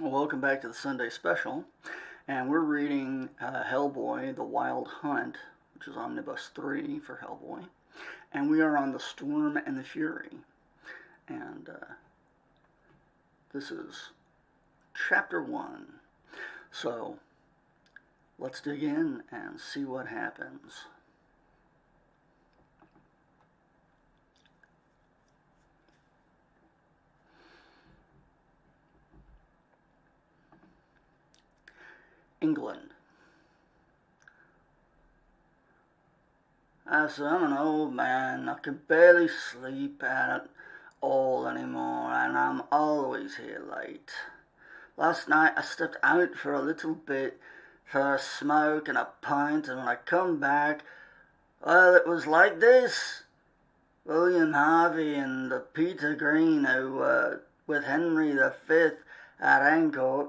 Welcome back to the Sunday Special, and we're reading Hellboy, The Wild Hunt, which is Omnibus 3 for Hellboy, and we are on The Storm and the Fury, and this is Chapter 1. So, let's dig in and see what happens. England. As I'm an old man, I can barely sleep at all anymore, and I'm always here late. Last night I stepped out for a little bit for a smoke and a pint, and when I come back, well, it was like this. William Harvey and Peter Green, who, with Henry V at Ancourt,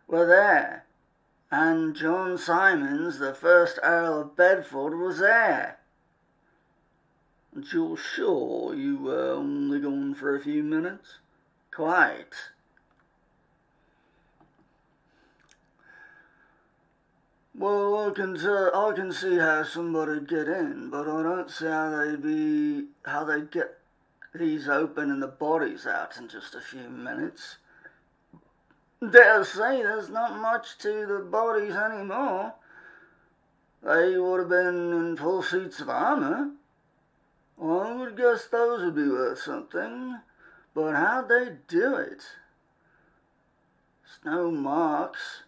were there. And John Simons, the first Earl of Bedford, was there. And you're sure you were only gone for a few minutes? Quite. Well, I can see how somebody'd get in, but I don't see how they'd get these open and the bodies out in just a few minutes. Dare say there's not much to the bodies anymore. They would have been in full suits of armour. I would guess those would be worth something, but how'd they do it? There's no marks,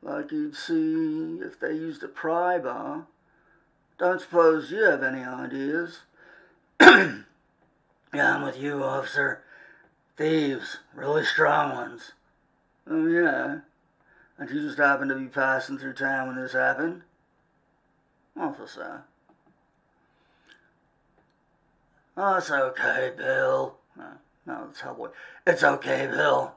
like you'd see if they used a pry bar. Don't suppose you have any ideas? Yeah, I'm with you, officer. Thieves, really strong ones. Oh, yeah? And you just happened to be passing through town when this happened? Officer. Oh, it's okay, Bill. No, it's Hellboy. It's okay, Bill.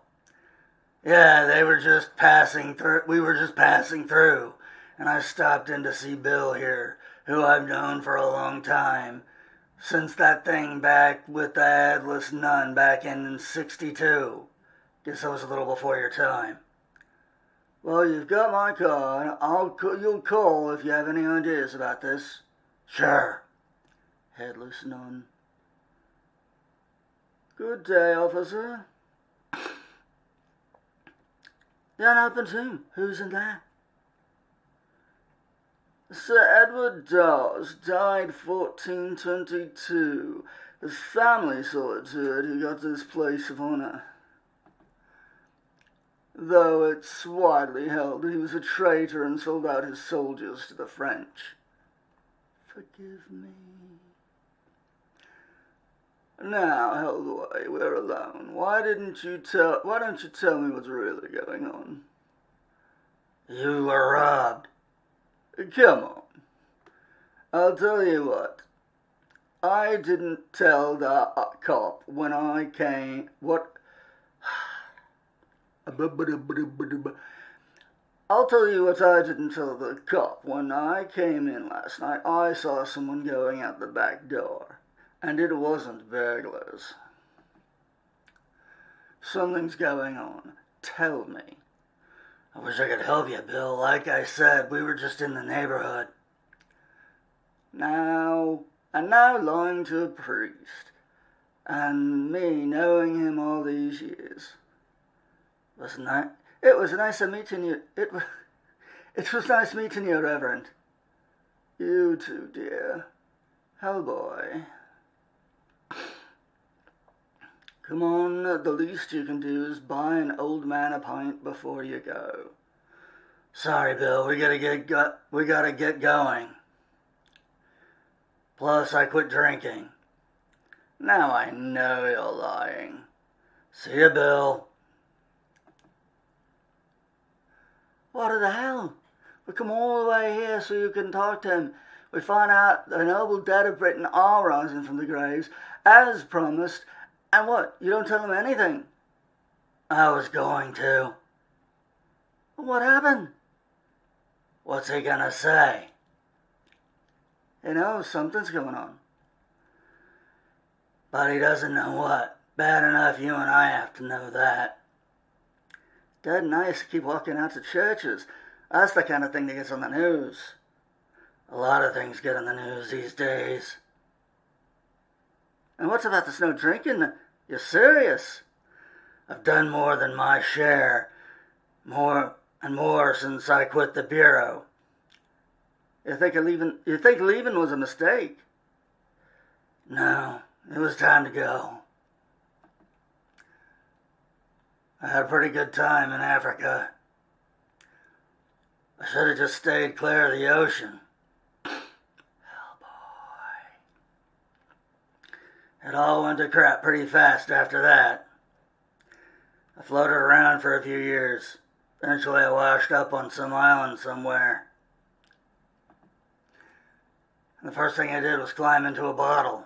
Yeah, they were just passing through. We were just passing through. And I stopped in to see Bill here, who I've known for a long time. Since that thing back with the Headless Nun back in '62. Guess that was a little before your time. Well, you've got my card. You'll call if you have any ideas about this. Sure. Headless Nun. Good day, officer. Yeah, nothing too. Who's in that? Sir Edward Dawes died 1422. His family saw it to it. He got this place of honor. Though it's widely held that he was a traitor and sold out his soldiers to the French. Forgive me. Now, Hellboy, we're alone. Why don't you tell me what's really going on? You were robbed. Come on. I'll tell you what. I didn't tell the cop when I came. What? I'll tell you what I didn't tell the cop. When I came in last night, I saw someone going out the back door. And it wasn't burglars. Something's going on. Tell me. I wish I could help you, Bill. Like I said, we were just in the neighborhood. Now lying to a priest. And me knowing him all these years. It was nice meeting you. It was nice meeting you, Reverend. You too, dear. Hellboy. Come on, the least you can do is buy an old man a pint before you go. Sorry, Bill, we gotta get going. Plus, I quit drinking. Now I know you're lying. See ya, Bill. What the hell? We come all the way here so you can talk to him. We find out the noble dead of Britain are rising from the graves, as promised. And what? You don't tell him anything? I was going to. What happened? What's he gonna say? He knows something's going on. But he doesn't know what. Bad enough you and I have to know that. Dead nice to keep walking out to churches. That's the kind of thing that gets on the news. A lot of things get on the news these days. And what's about this no drinking? You're serious? I've done more than my share. More and more since I quit the Bureau. You think leaving was a mistake? No, it was time to go. I had a pretty good time in Africa. I should have just stayed clear of the ocean. Hellboy. It all went to crap pretty fast after that. I floated around for a few years. Eventually I washed up on some island somewhere. And the first thing I did was climb into a bottle.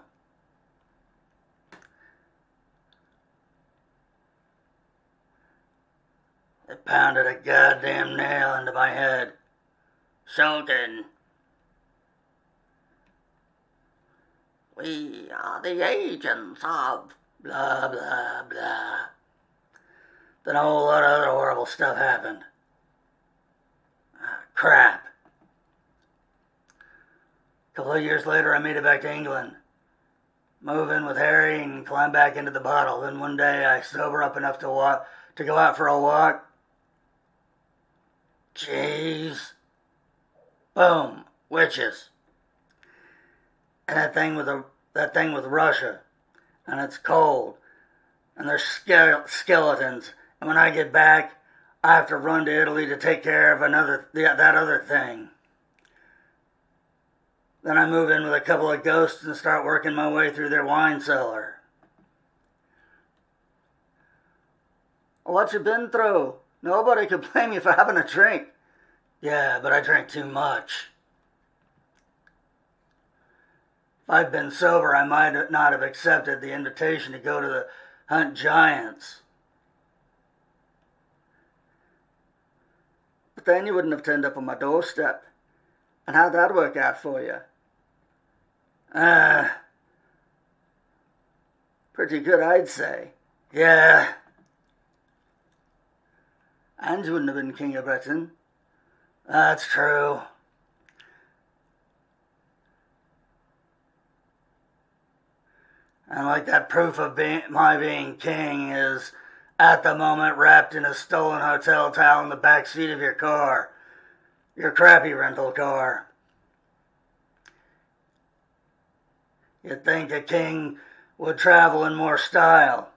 It pounded a goddamn nail into my head. Sultan. We are the agents of blah, blah, blah. Then a whole lot of other horrible stuff happened. Crap. A couple of years later, I made it back to England. Move in with Harry and climb back into the bottle. Then one day, I sober up enough to go out for a walk. Jeez. Boom. Witches. And that thing with Russia. And it's cold. And there's skeletons. And when I get back, I have to run to Italy to take care of that other thing. Then I move in with a couple of ghosts and start working my way through their wine cellar. What you been through? Nobody could blame you for having a drink. Yeah, but I drank too much. If I'd been sober, I might not have accepted the invitation to go to the hunt giants. But then you wouldn't have turned up on my doorstep. And how'd that work out for you? Pretty good, I'd say. Yeah. And you wouldn't have been King of Britain. That's true. And like that proof of my being king is, at the moment, wrapped in a stolen hotel towel in the back seat of your car. Your crappy rental car. You'd think a king would travel in more style.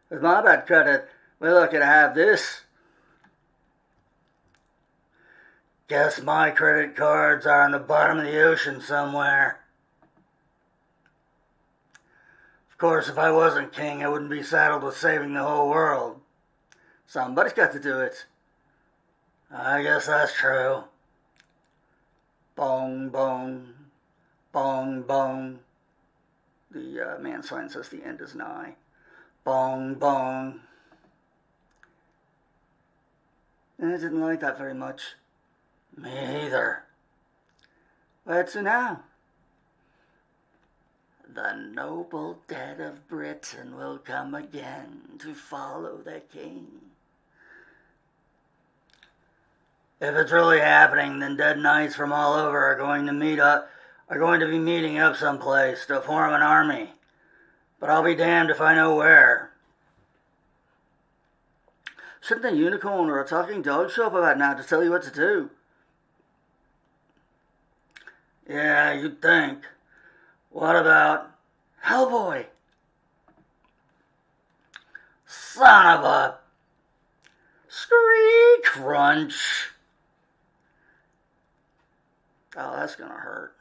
With my bad credit, we're lucky to have this. Guess my credit cards are on the bottom of the ocean somewhere. Of course, if I wasn't king, I wouldn't be saddled with saving the whole world. Somebody's got to do it. I guess that's true. Bong, bong, bong, bong. The man sign says the end is nigh. Bong, bong. I didn't like that very much. Me either. Where to now? The noble dead of Britain will come again to follow their king. If it's really happening, then dead knights from all over are going to be meeting up someplace to form an army. But I'll be damned if I know where. Shouldn't a unicorn or a talking dog show up about now to tell you what to do? Yeah, you'd think. What about Hellboy? Son of a... Scree crunch. Oh, that's gonna hurt.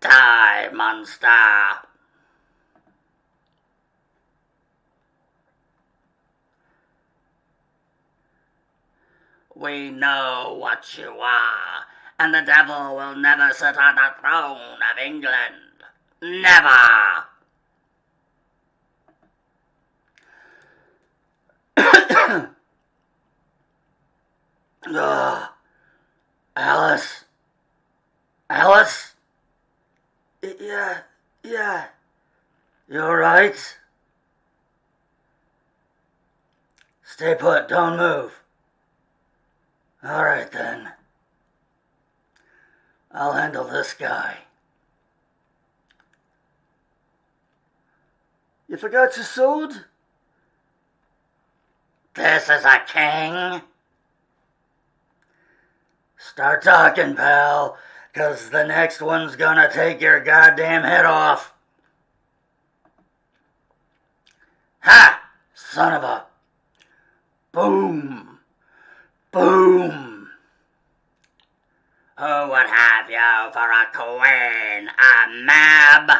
Die, monster! We know what you are, and the devil will never sit on the throne of England. Never! Ugh. Alice? Alice? Yeah. You alright? Stay put, don't move. Alright then. I'll handle this guy. You forgot your sword? This is a king? Start talking, pal, 'cause the next one's gonna take your goddamn head off. Ha! Son of a... Boom! Boom! Who would have you for a queen, a Mab?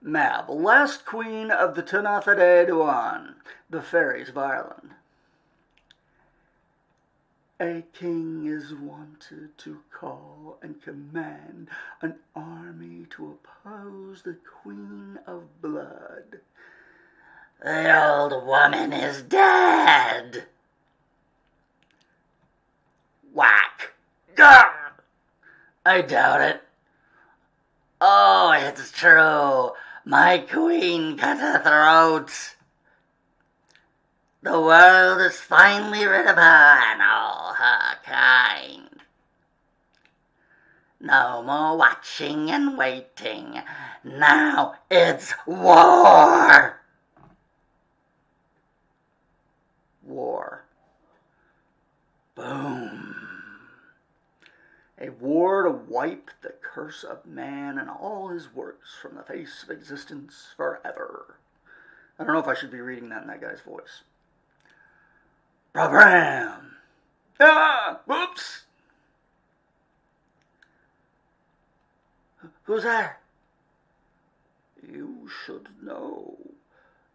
Mab, last queen of the Tuatha the fairies of Ireland. A king is wanted to call and command an army to oppose the Queen of Blood. The old woman is dead. Whack. Gah! I doubt it. Oh, it's true. My queen cut her throat. The world is finally rid of her and all her kind. No more watching and waiting. Now it's war. War. Boom. A war to wipe the curse of man and all his works from the face of existence forever. I don't know if I should be reading that in that guy's voice. Bram! Ah! Whoops! Who's there? You should know.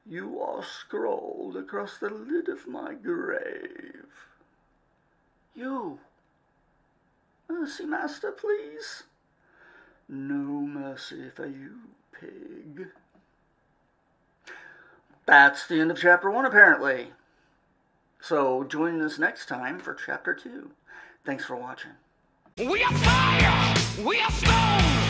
You are scrawled across the lid of my grave. You. Mercy, master, please. No mercy for you, pig. That's the end of chapter 1, apparently. So join us next time for chapter 2. Thanks for watching. We are fire! We are stone!